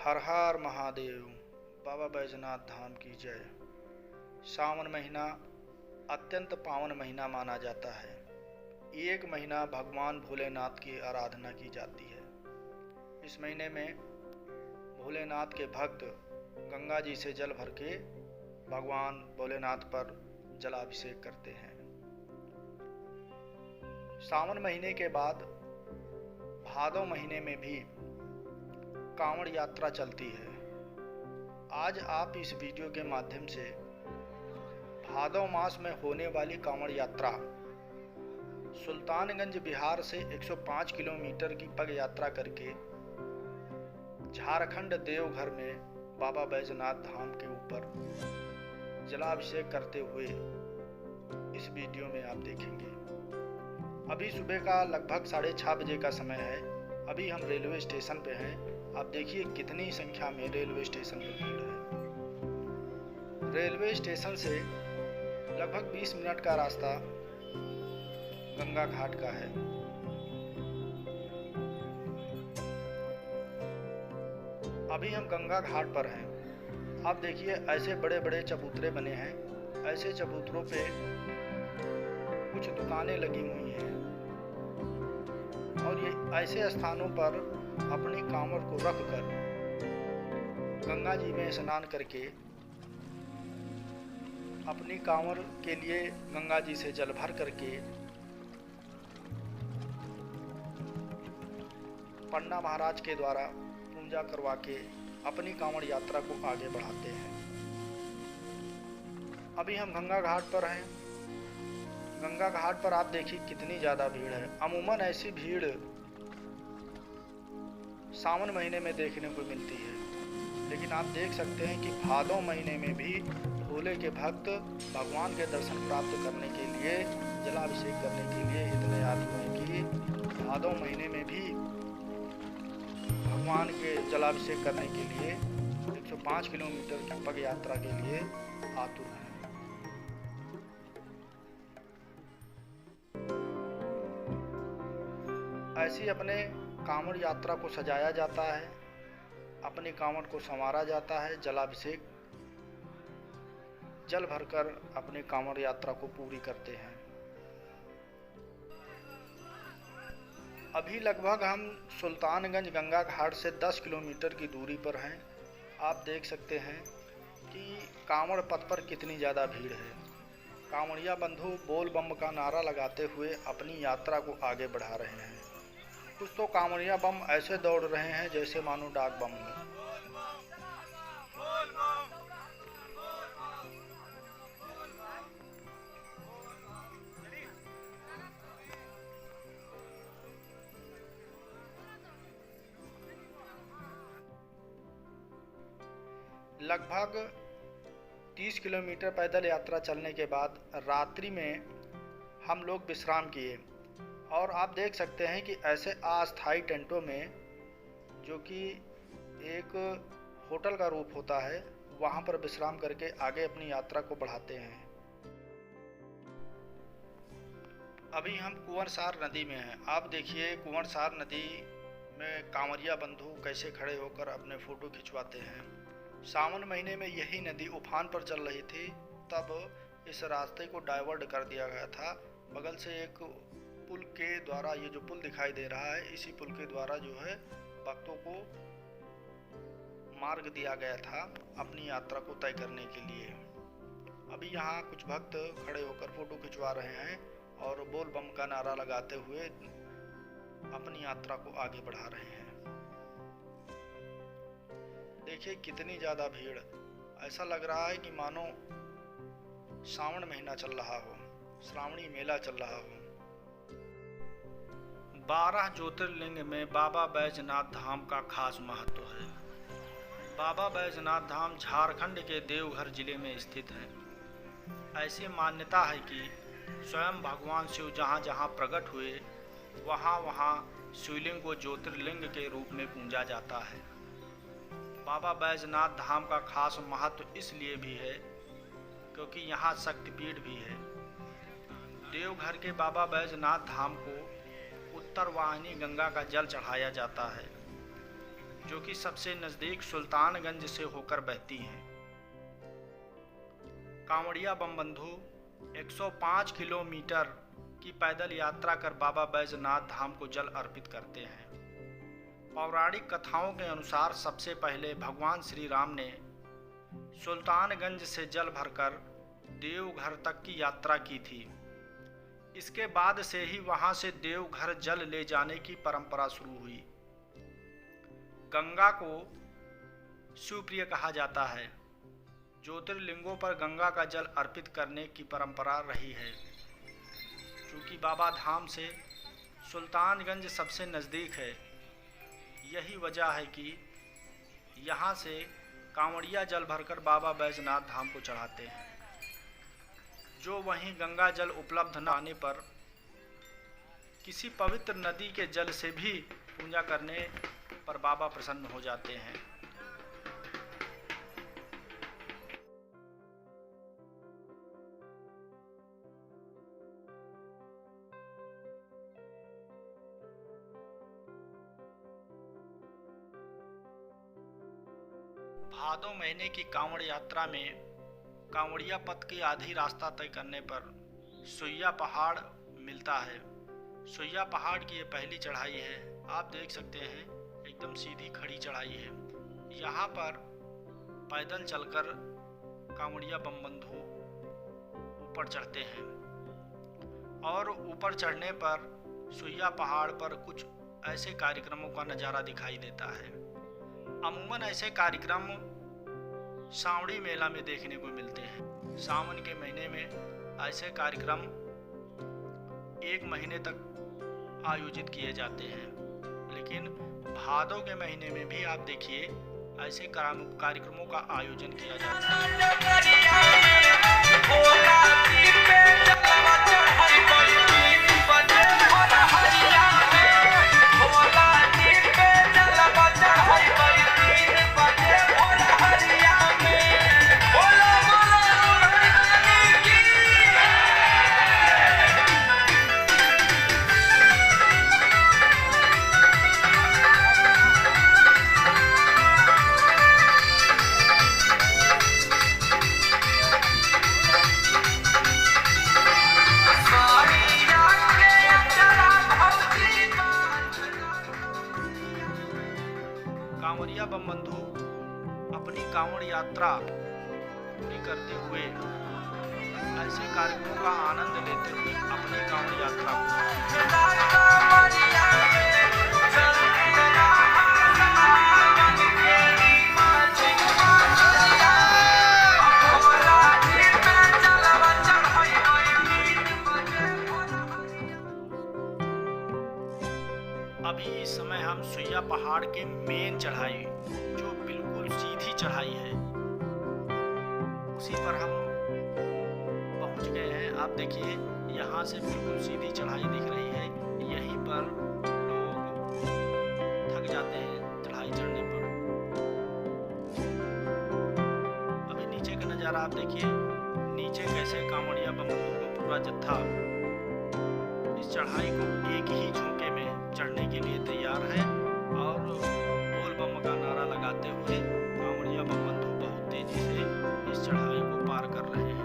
हर हर महादेव। बाबा बैजनाथ धाम की जय। सावन महीना अत्यंत पावन महीना माना जाता है। एक महीना भगवान भोलेनाथ की आराधना की जाती है। इस महीने में भोलेनाथ के भक्त गंगा जी से जल भर के भगवान भोलेनाथ पर जलाभिषेक करते हैं। सावन महीने के बाद भादव महीने में भी कांवड़ यात्रा चलती है। आज आप इस वीडियो के माध्यम से भादव मास में होने वाली कांवड़ यात्रा सुल्तानगंज बिहार से 105 किलोमीटर की पग यात्रा करके झारखंड देवघर में बाबा बैजनाथ धाम के ऊपर जलाभिषेक करते हुए इस वीडियो में आप देखेंगे। अभी सुबह का लगभग 6:30 बजे का समय है। अभी हम रेलवे स्टेशन पे हैं। आप देखिए कितनी संख्या में रेलवे स्टेशन पर भीड़ है। रेलवे स्टेशन से लगभग 20 मिनट का रास्ता गंगा घाट का है। अभी हम गंगा घाट पर हैं। आप देखिए ऐसे बड़े बड़े चबूतरे बने हैं। ऐसे चबूतरों पे कुछ दुकानें लगी हुई हैं और ये ऐसे स्थानों पर अपनी कांवड़ को रखकर गंगा जी में स्नान करके अपनी कांवड़ के लिए गंगा जी से जल भर करके पन्ना महाराज के द्वारा पूजा करवा के अपनी कांवड़ यात्रा को आगे बढ़ाते हैं। अभी हम गंगा घाट पर हैं। गंगा घाट पर आप देखिए कितनी ज़्यादा भीड़ है। अमूमन ऐसी भीड़ सावन महीने में देखने को मिलती है, लेकिन आप देख सकते हैं कि भादव महीने में भी भोले के भक्त भगवान के दर्शन प्राप्त करने के लिए जलाभिषेक करने के लिए इतने आतुर हैं कि भादव महीने में भी भगवान के जलाभिषेक करने के लिए 105 किलोमीटर की पग यात्रा के लिए आतुर हैं। ऐसी अपने कांवड़ यात्रा को सजाया जाता है, अपनी कांवड़ को संवारा जाता है। जलाभिषेक जल भरकर अपनी कांवड़ यात्रा को पूरी करते हैं। अभी लगभग हम सुल्तानगंज गंगा घाट से 10 किलोमीटर की दूरी पर हैं। आप देख सकते हैं कि कांवड़ पथ पर कितनी ज़्यादा भीड़ है। कांवड़िया बंधु बोल बम का नारा लगाते हुए अपनी यात्रा को आगे बढ़ा रहे हैं। कुछ तो कांवड़िया बम ऐसे दौड़ रहे हैं जैसे मानो डाक बम हो। लगभग 30 किलोमीटर पैदल यात्रा चलने के बाद रात्रि में हम लोग विश्राम किए और आप देख सकते हैं कि ऐसे अस्थायी टेंटों में, जो कि एक होटल का रूप होता है, वहाँ पर विश्राम करके आगे अपनी यात्रा को बढ़ाते हैं। अभी हम कुंवरसार नदी में हैं। आप देखिए कुंवरसार नदी में कांवड़िया बंधु कैसे खड़े होकर अपने फ़ोटो खिंचवाते हैं। सावन महीने में यही नदी उफान पर चल रही थी, तब इस रास्ते को डाइवर्ट कर दिया गया था। बगल से एक पुल के द्वारा, ये जो पुल दिखाई दे रहा है, इसी पुल के द्वारा जो है भक्तों को मार्ग दिया गया था अपनी यात्रा को तय करने के लिए। अभी यहाँ कुछ भक्त खड़े होकर फोटो खिंचवा रहे हैं और बोल बम का नारा लगाते हुए अपनी यात्रा को आगे बढ़ा रहे हैं। देखिए कितनी ज़्यादा भीड़। ऐसा लग रहा है कि मानो सावन महीना चल रहा हो, श्रावणी मेला चल रहा हो। 12 ज्योतिर्लिंग में बाबा बैजनाथ धाम का खास महत्व है। बाबा बैजनाथ धाम झारखंड के देवघर जिले में स्थित है। ऐसी मान्यता है कि स्वयं भगवान शिव जहाँ जहाँ प्रकट हुए वहाँ वहाँ शिवलिंग को ज्योतिर्लिंग के रूप में पूजा जाता है। बाबा बैजनाथ धाम का खास महत्व इसलिए भी है क्योंकि यहाँ शक्तिपीठ भी है। देवघर के बाबा बैजनाथ धाम को उत्तर वाहिनी गंगा का जल चढ़ाया जाता है। जो कि सबसे नज़दीक सुल्तानगंज से होकर बहती हैं। कांवड़िया बम बंधु 105 किलोमीटर की पैदल यात्रा कर बाबा बैजनाथ धाम को जल अर्पित करते हैं। पौराणिक कथाओं के अनुसार सबसे पहले भगवान श्री राम ने सुल्तानगंज से जल भरकर देवघर तक की यात्रा की थी। इसके बाद से ही वहां से देवघर जल ले जाने की परंपरा शुरू हुई। गंगा को शिवप्रिय कहा जाता है। ज्योतिर्लिंगों पर गंगा का जल अर्पित करने की परंपरा रही है। क्योंकि बाबा धाम से सुल्तानगंज सबसे नज़दीक है, यही वजह है कि यहाँ से कांवड़िया जल भरकर बाबा बैजनाथ धाम को चढ़ाते हैं। जो वहीं गंगा जल उपलब्ध न आने पर किसी पवित्र नदी के जल से भी पूजा करने पर बाबा प्रसन्न हो जाते हैं। भादो महीने की कांवड़ यात्रा में कांवड़िया पथ की आधी रास्ता तय करने पर सुइया पहाड़ मिलता है। सुइया पहाड़ की ये पहली चढ़ाई है। आप देख सकते हैं एकदम सीधी खड़ी चढ़ाई है। यहाँ पर पैदल चलकर कांवड़िया बम बंधु ऊपर चढ़ते हैं और ऊपर चढ़ने पर सुइया पहाड़ पर कुछ ऐसे कार्यक्रमों का नज़ारा दिखाई देता है। अमूमन ऐसे कार्यक्रम सावड़ी मेला में देखने को मिलते हैं। सावन के महीने में ऐसे कार्यक्रम 1 महीने तक आयोजित किए जाते हैं, लेकिन भादों के महीने में भी आप देखिए ऐसे कार्यक्रमों का आयोजन किया जाता है। कांवड़िया बम बंधु अपनी कांवड़ यात्रा पूरी करते हुए ऐसे कार्यक्रमों का आनंद लेते हुए अपनी कांवड़ यात्रा अभी इस समय हम सुइया पहाड़ के मेन चढ़ाई, जो बिल्कुल सीधी चढ़ाई है, उसी पर हम पहुंच गए हैं। आप देखिए यहाँ से बिल्कुल सीधी चढ़ाई दिख रही है। यहीं पर लोग थक जाते हैं चढ़ाई चढ़ने पर। अभी नीचे का नज़ारा आप देखिए, नीचे कैसे कांवड़िया बम बंधु का पूरा जत्था इस चढ़ाई को एक ही झुमके में चढ़ने के लिए तैयार है और बोल बम का नारा लगाते हुए कांवड़िया बम बंधु बहुत तेजी से इस चढ़ाई को पार कर रहे हैं।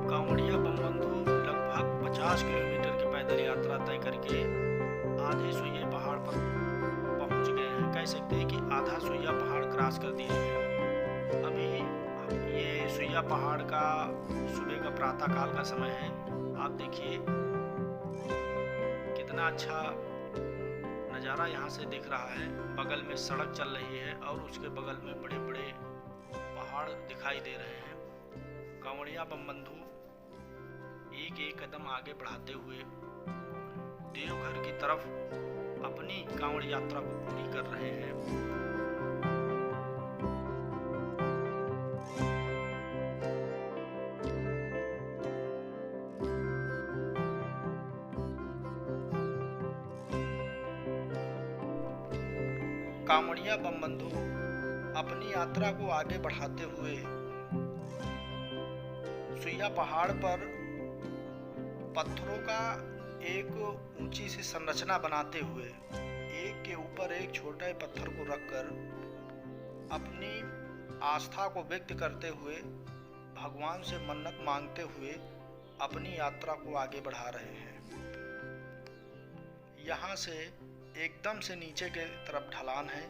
कांवड़िया बम बंधु लगभग 50 किलोमीटर की पैदल यात्रा तय करके आधे सुइया पहाड़ पर पहुंच गए हैं। कह सकते हैं कि आधा सुइया पहाड़ क्रॉस कर दिए हैं। अभी ये सुइया पहाड़ का सुबह का प्रातः काल का समय है। आप देखिए कितना अच्छा नज़ारा यहाँ से दिख रहा है। बगल में सड़क चल रही है और उसके बगल में बड़े बड़े पहाड़ दिखाई दे रहे हैं। कांवड़िया बम बंधु एक एक कदम आगे बढ़ाते हुए देवघर की तरफ अपनी कांवड़ यात्रा को पूरी कर रहे हैं। कांवड़िया बम बंधु अपनी यात्रा को आगे बढ़ाते हुए सुइया पहाड़ पर पत्थरों का एक ऊंची सी संरचना बनाते हुए एक के ऊपर एक छोटे पत्थर को रखकर अपनी आस्था को व्यक्त करते हुए भगवान से मन्नत मांगते हुए अपनी यात्रा को आगे बढ़ा रहे हैं। यहाँ से एकदम से नीचे के तरफ ढलान है।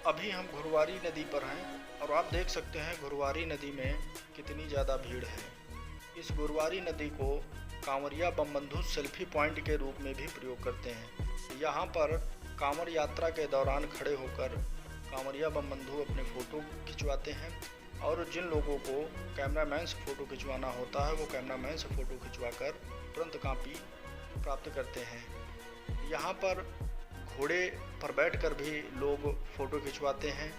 अभी हम घुरवारी नदी पर हैं और आप देख सकते हैं घुरवारी नदी में कितनी ज़्यादा भीड़ है। इस घुरवारी नदी को कांवड़िया बम बंधु सेल्फी पॉइंट के रूप में भी प्रयोग करते हैं। यहाँ पर कांवड़ यात्रा के दौरान खड़े होकर कांवड़िया बम बंधु अपने फ़ोटो खिंचवाते हैं और जिन लोगों को कैमरामैन से फ़ोटो खिंचवाना होता है वो कैमरामैन से फ़ोटो खिंचवाकर तुरंत कॉपी प्राप्त करते हैं। यहाँ पर घोड़े पर बैठकर भी लोग फ़ोटो खिंचवाते हैं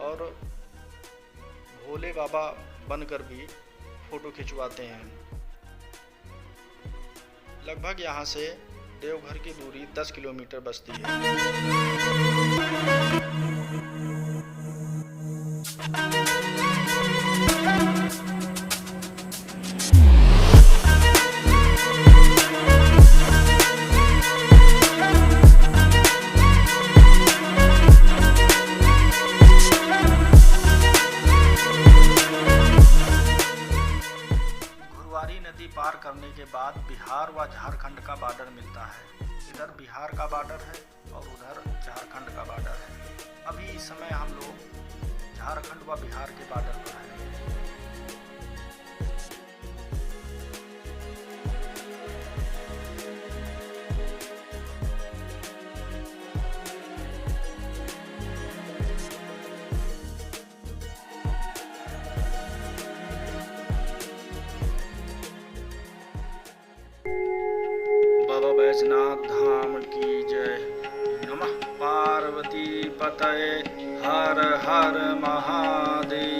और भोले बाबा बनकर भी फ़ोटो खिंचवाते हैं। लगभग यहाँ से देवघर की दूरी 10 किलोमीटर बचती है। नदी पार करने के बाद बिहार व झारखंड का बॉर्डर मिलता है। इधर बिहार का बॉर्डर है और उधर झारखंड का बॉर्डर है। अभी इस समय हम लोग झारखंड व बिहार के बॉर्डर पर हैं। बाबा बैजनाथ धाम की जय। नमः पार्वती पतये हर हर महादेव।